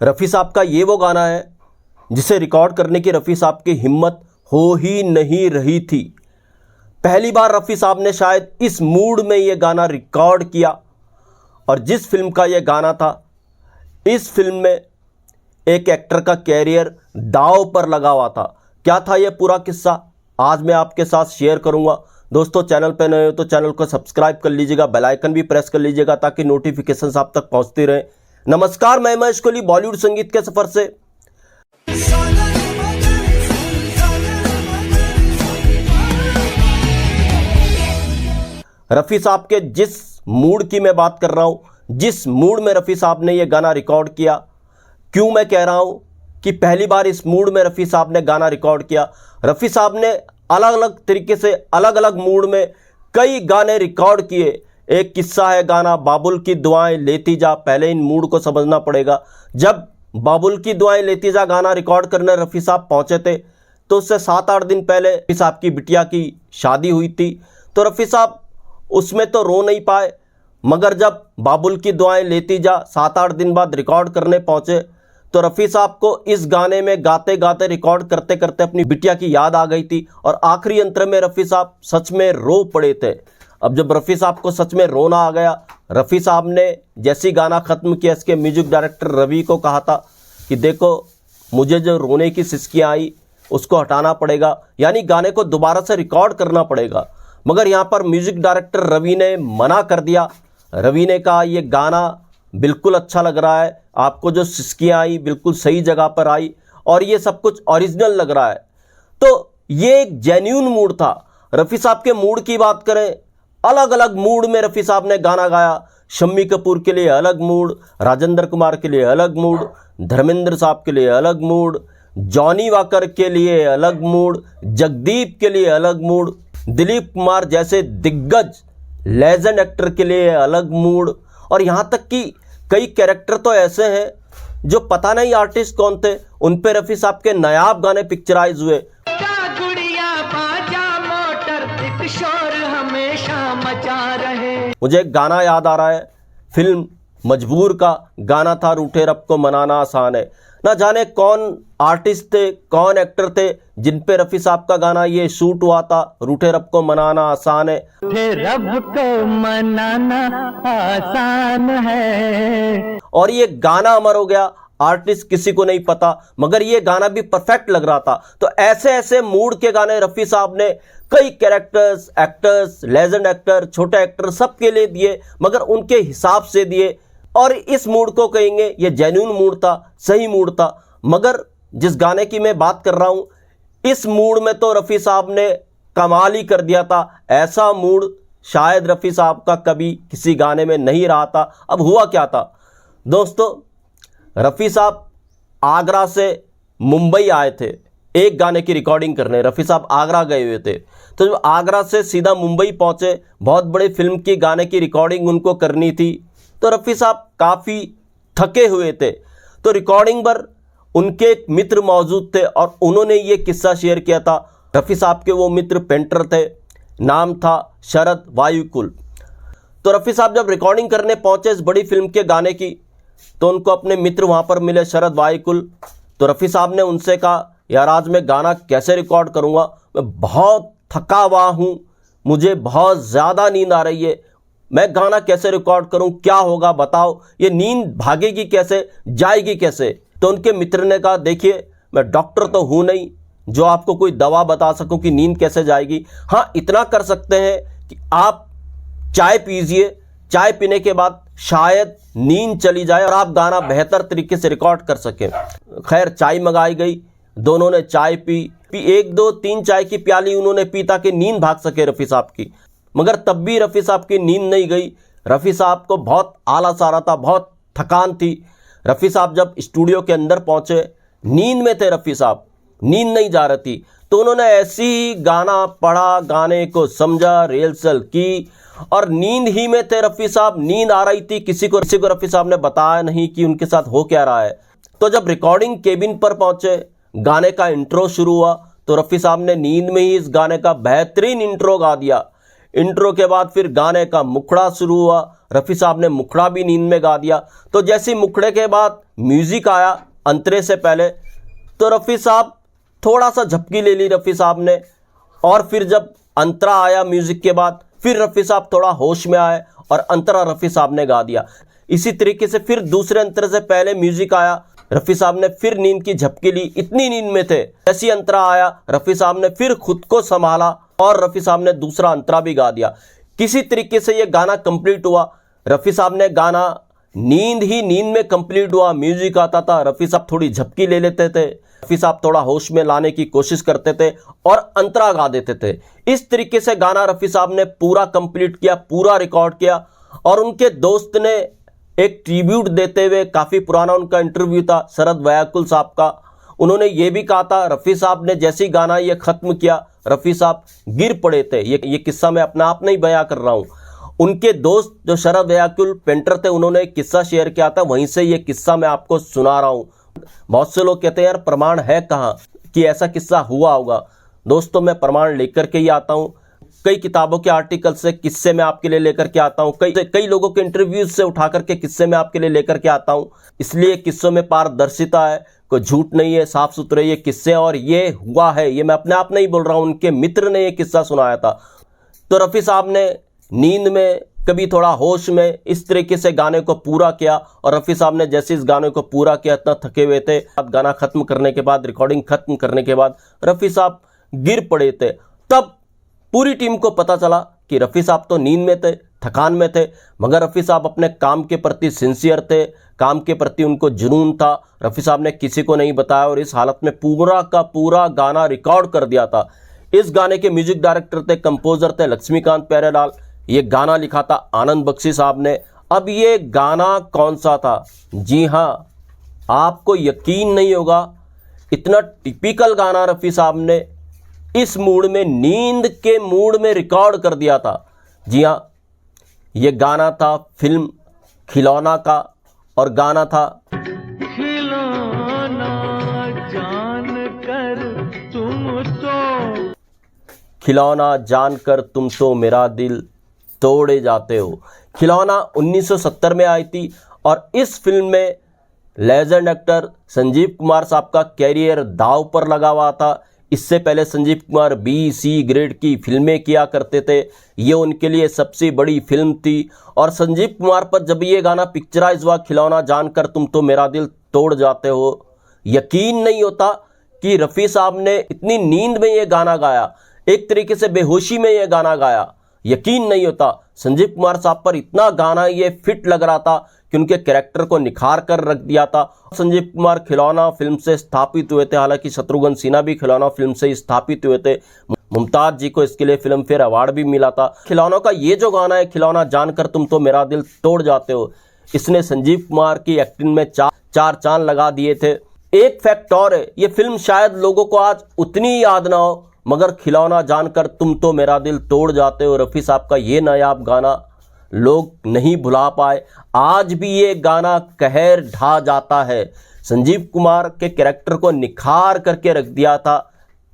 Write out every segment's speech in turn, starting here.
रफ़ी साहब का ये वो गाना है जिसे रिकॉर्ड करने की रफ़ी साहब की हिम्मत हो ही नहीं रही थी। पहली बार रफ़ी साहब ने शायद इस मूड में ये गाना रिकॉर्ड किया और जिस फिल्म का ये गाना था, इस फिल्म में एक एक्टर का कैरियर दांव पर लगा हुआ था। क्या था ये पूरा किस्सा, आज मैं आपके साथ शेयर करूंगा। दोस्तों, चैनल पर नए हो तो चैनल को सब्सक्राइब कर लीजिएगा, बेल आइकन भी प्रेस कर लीजिएगा ताकि नोटिफिकेशन आप तक पहुंचती रहे। नमस्कार, मैं महेश कोहली बॉलीवुड संगीत के सफर से। रफ़ी साहब के जिस मूड की मैं बात कर रहा हूं, जिस मूड में रफ़ी साहब ने यह गाना रिकॉर्ड किया, क्यों मैं कह रहा हूं कि पहली बार इस मूड में रफ़ी साहब ने गाना रिकॉर्ड किया। रफ़ी साहब ने अलग अलग तरीके से अलग अलग मूड में कई गाने रिकॉर्ड किए। एक किस्सा है गाना बाबुल की दुआएं लेती जा। पहले इन मूड को समझना पड़ेगा। जब बाबुल की दुआएं लेती जा गाना रिकॉर्ड करने रफ़ी साहब पहुंचे थे तो उससे 7-8 दिन पहले रफ़ी साहब की बिटिया की शादी हुई थी। तो रफ़ी साहब उसमें तो रो नहीं पाए, मगर जब बाबुल की दुआएं लेती जा 7-8 दिन बाद रिकॉर्ड करने पहुंचे तो रफ़ी साहब को इस गाने में गाते गाते रिकॉर्ड करते करते अपनी बिटिया की याद आ गई थी और आखिरी अंतर में रफ़ी साहब सच में रो पड़े थे। अब जब रफ़ी साहब को सच में रोना आ गया, रफ़ी साहब ने जैसी गाना ख़त्म किया, इसके म्यूजिक डायरेक्टर रवि को कहा था कि देखो, मुझे जो रोने की सिसकियाँ आई उसको हटाना पड़ेगा, यानी गाने को दोबारा से रिकॉर्ड करना पड़ेगा। मगर यहाँ पर म्यूजिक डायरेक्टर रवि ने मना कर दिया। रवि ने कहा ये गाना बिल्कुल अच्छा लग रहा है, आपको जो सिसकियाँ आई बिल्कुल सही जगह पर आई और ये सब कुछ ओरिजिनल लग रहा है। तो ये एक जेन्युइन मूड था। रफ़ी साहब के मूड की बात करें, अलग अलग मूड में रफ़ी साहब ने गाना गाया। शम्मी कपूर के लिए अलग मूड, राजेंद्र कुमार के लिए अलग मूड, धर्मेंद्र साहब के लिए अलग मूड, जॉनी वाकर के लिए अलग मूड, जगदीप के लिए अलग मूड, दिलीप कुमार जैसे दिग्गज लेजेंड एक्टर के लिए अलग मूड, और यहाँ तक कि कई कैरेक्टर तो ऐसे हैं जो पता नहीं आर्टिस्ट कौन थे, उन पे रफ़ी साहब के नायाब गाने पिक्चराइज हुए। गुड़िया बाजा मोटर एक शोर हमेशा मचा रहे। मुझे एक गाना याद आ रहा है, फिल्म मजबूर का गाना था, रूठे रब को मनाना आसान है। ना जाने कौन आर्टिस्ट थे, कौन एक्टर थे जिन पे रफ़ी साहब का गाना ये शूट हुआ था, रूठे रब को मनाना आसान है। रूठे रब को मनाना आसान है। और ये गाना अमर हो गया, आर्टिस्ट किसी को नहीं पता, मगर ये गाना भी परफेक्ट लग रहा था। तो ऐसे ऐसे मूड के गाने रफ़ी साहब ने कई कैरेक्टर्स, एक्टर्स, लेजेंड एक्टर, छोटे एक्टर सबके लिए दिए, मगर उनके हिसाब से दिए। और इस मूड को कहेंगे ये जेन्युइन मूड था, सही मूड था। मगर जिस गाने की मैं बात कर रहा हूं, इस मूड में तो रफ़ी साहब ने कमाल ही कर दिया था। ऐसा मूड शायद रफ़ी साहब का कभी किसी गाने में नहीं रहा था। अब हुआ क्या था दोस्तों, रफ़ी साहब आगरा से मुंबई आए थे एक गाने की रिकॉर्डिंग करने। रफ़ी साहब आगरा गए हुए थे, तो जब आगरा से सीधा मुंबई पहुंचे, बहुत बड़ी फिल्म की गाने की रिकॉर्डिंग उनको करनी थी, तो रफ़ी साहब काफ़ी थके हुए थे। तो रिकॉर्डिंग पर उनके एक मित्र मौजूद थे और उन्होंने ये किस्सा शेयर किया था। रफ़ी साहब के वो मित्र पेंटर थे, नाम था शरद वायुकुल। तो रफ़ी साहब जब रिकॉर्डिंग करने पहुंचे इस बड़ी फिल्म के गाने की, तो उनको अपने मित्र वहाँ पर मिले, शरद वायुकुल। तो रफ़ी साहब ने उनसे कहा, यार आज मैं गाना कैसे रिकॉर्ड करूँगा, मैं बहुत थका हुआ हूँ, मुझे बहुत ज़्यादा नींद आ रही है, मैं गाना कैसे रिकॉर्ड करूं, क्या होगा बताओ, ये नींद भागेगी कैसे, जाएगी कैसे। तो उनके मित्र ने कहा, देखिए मैं डॉक्टर तो हूं नहीं जो आपको कोई दवा बता सकूं कि नींद कैसे जाएगी। हाँ, इतना कर सकते हैं कि आप चाय पीजिए, चाय पीने के बाद शायद नींद चली जाए और आप गाना बेहतर तरीके से रिकॉर्ड कर सकें। खैर, चाय मंगाई गई, दोनों ने चाय पी 1, 2, 3 चाय की प्याली उन्होंने पी ताकि नींद भाग सके रफ़ी साहब की। मगर तब भी रफ़ी साहब की नींद नहीं गई। रफ़ी साहब को बहुत आलस आ रहा था, बहुत थकान थी। रफ़ी साहब जब स्टूडियो के अंदर पहुंचे, नींद में थे रफ़ी साहब, नींद नहीं जा रही थी, तो उन्होंने ऐसी ही गाना पढ़ा, गाने को समझा, रिहर्सल की और नींद ही में थे रफ़ी साहब। नींद आ रही थी, किसी को रफ़ी साहब ने बताया नहीं कि उनके साथ हो क्या रहा है। तो जब रिकॉर्डिंग केबिन पर पहुंचे, गाने का इंट्रो शुरू हुआ, तो रफ़ी साहब ने नींद में ही इस गाने का बेहतरीन इंट्रो गा दिया। इंट्रो के बाद फिर गाने का मुखड़ा शुरू हुआ, रफ़ी साहब ने मुखड़ा भी नींद में गा दिया। तो जैसे ही मुखड़े के बाद म्यूज़िक आया अंतरे से पहले, तो रफ़ी साहब थोड़ा सा झपकी ले ली रफ़ी साहब ने, और फिर जब अंतरा आया म्यूज़िक के बाद फिर रफ़ी साहब थोड़ा होश में आए और अंतरा रफ़ी साहब ने गा दिया। इसी तरीके से फिर दूसरे अंतरे से पहले म्यूज़िक आया, रफ़ी साहब ने फिर नींद की झपकी ली, इतनी नींद में थे। जैसी अंतरा आया रफ़ी साहब ने फिर खुद को संभाला और रफ़ी साहब ने दूसरा अंतरा भी गा दिया। किसी तरीके से ये गाना कंप्लीट हुआ। रफ़ी साहब ने गाना नींद ही नींद में कंप्लीट हुआ। म्यूजिक आता था, रफ़ी साहब थोड़ी झपकी ले लेते थे, रफ़ी साहब थोड़ा होश में लाने की कोशिश करते थे और अंतरा गा देते थे। इस तरीके से गाना रफ़ी साहब ने पूरा कंप्लीट किया, पूरा रिकॉर्ड किया। और उनके दोस्त ने एक ट्रिब्यूट देते हुए, काफ़ी पुराना उनका इंटरव्यू था शरद व्याकुल साहब का, उन्होंने ये भी कहा था रफ़ी साहब ने जैसे ही गाना ये ख़त्म किया रफ़ी साहब गिर पड़े थे। ये किस्सा मैं अपना आप नहीं बयां कर रहा हूँ, उनके दोस्त जो शरद व्याकुल पेंटर थे उन्होंने एक किस्सा शेयर किया था, वहीं से ये किस्सा मैं आपको सुना रहा हूँ। बहुत से लोग कहते हैं यार प्रमाण है कहाँ कि ऐसा किस्सा हुआ होगा। दोस्तों मैं प्रमाण लेकर के ही आता हूँ, कई किताबों के आर्टिकल से किस्से मैं आपके लिए लेकर के आता हूँ, कई लोगों के इंटरव्यूज से उठा करके किस्से मैं आपके लिए लेकर के आता हूँ। इसलिए किस्सों में पारदर्शिता है, कोई झूठ नहीं है, साफ सुथरे ये किस्से और ये हुआ है, ये मैं अपने आप नहीं बोल रहा हूँ, उनके मित्र ने ये किस्सा सुनाया था। तो रफ़ी साहब ने नींद में कभी थोड़ा होश में इस तरीके से गाने को पूरा किया और रफ़ी साहब ने जैसे इस गाने को पूरा किया, इतना थके हुए थे, गाना खत्म करने के बाद, रिकॉर्डिंग खत्म करने के बाद रफ़ी साहब गिर पड़े थे। तब पूरी टीम को पता चला कि रफ़ी साहब तो नींद में थे, थकान में थे, मगर रफ़ी साहब अपने काम के प्रति सिंसियर थे, काम के प्रति उनको जुनून था। रफ़ी साहब ने किसी को नहीं बताया और इस हालत में पूरा का पूरा गाना रिकॉर्ड कर दिया था। इस गाने के म्यूजिक डायरेक्टर थे, कंपोजर थे लक्ष्मीकांत प्यारेलाल। ये गाना लिखा था आनंद बख्शी साहब ने। अब ये गाना कौन सा था? जी हाँ, आपको यकीन नहीं होगा, इतना टिपिकल गाना रफ़ी साहब ने इस मूड में, नींद के मूड में रिकॉर्ड कर दिया था। जी हाँ, ये गाना था फिल्म खिलौना का और गाना था खिलौना जानकर तुम तो, खिलौना जानकर तुम तो मेरा दिल तोड़े जाते हो। खिलौना 1970 में आई थी और इस फिल्म में लेजेंड एक्टर संजीव कुमार साहब का कैरियर दांव पर लगा हुआ था। इससे पहले संजीव कुमार B-C ग्रेड की फिल्में किया करते थे, ये उनके लिए सबसे बड़ी फिल्म थी। और संजीव कुमार पर जब ये गाना पिक्चराइज हुआ, खिलौना जानकर तुम तो मेरा दिल तोड़ जाते हो, यकीन नहीं होता कि रफ़ी साहब ने इतनी नींद में ये गाना गाया, एक तरीके से बेहोशी में ये गाना गाया। यकीन नहीं होता, संजीव कुमार साहब पर इतना गाना ये फिट लग रहा था कि उनके कैरेक्टर को निखार कर रख दिया था। संजीव कुमार खिलौना फिल्म से स्थापित हुए थे, हालांकि शत्रुघ्न सिन्हा भी खिलौना फिल्म से ही स्थापित हुए थे। मुमताज जी को इसके लिए फिल्म फेयर अवार्ड भी मिला था। खिलौनों का ये जो गाना है, खिलौना जानकर तुम तो मेरा दिल तोड़ जाते हो, इसने संजीव कुमार की एक्टिंग में चार चांद लगा दिए थे। एक फैक्ट और है, ये फिल्म शायद लोगों को आज उतनी याद ना हो, मगर खिलौना जानकर तुम तो मेरा दिल तोड़ जाते हो, रफ़ी साहब का ये नायाब गाना लोग नहीं भुला पाए। आज भी ये गाना कहर ढा जाता है। संजीव कुमार के कैरेक्टर को निखार करके रख दिया था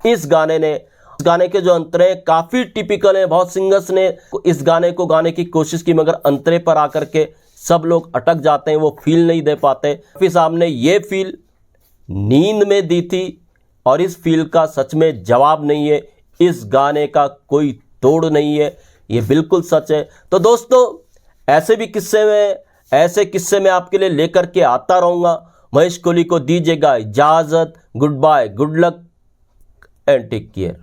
इस गाने ने। इस गाने के जो अंतरे काफ़ी टिपिकल हैं, बहुत सिंगर्स ने इस गाने को गाने की कोशिश की, मगर अंतरे पर आकर के सब लोग अटक जाते हैं, वो फील नहीं दे पाते। रफ़ी साहब ने ये फील नींद में दी थी और इस फील का सच में जवाब नहीं है, इस गाने का कोई तोड़ नहीं है, ये बिल्कुल सच है। तो दोस्तों ऐसे किस्से मैं आपके लिए लेकर के आता रहूँगा। महेश कोहली को दीजिएगा इजाज़त। Goodbye, good luck and take care.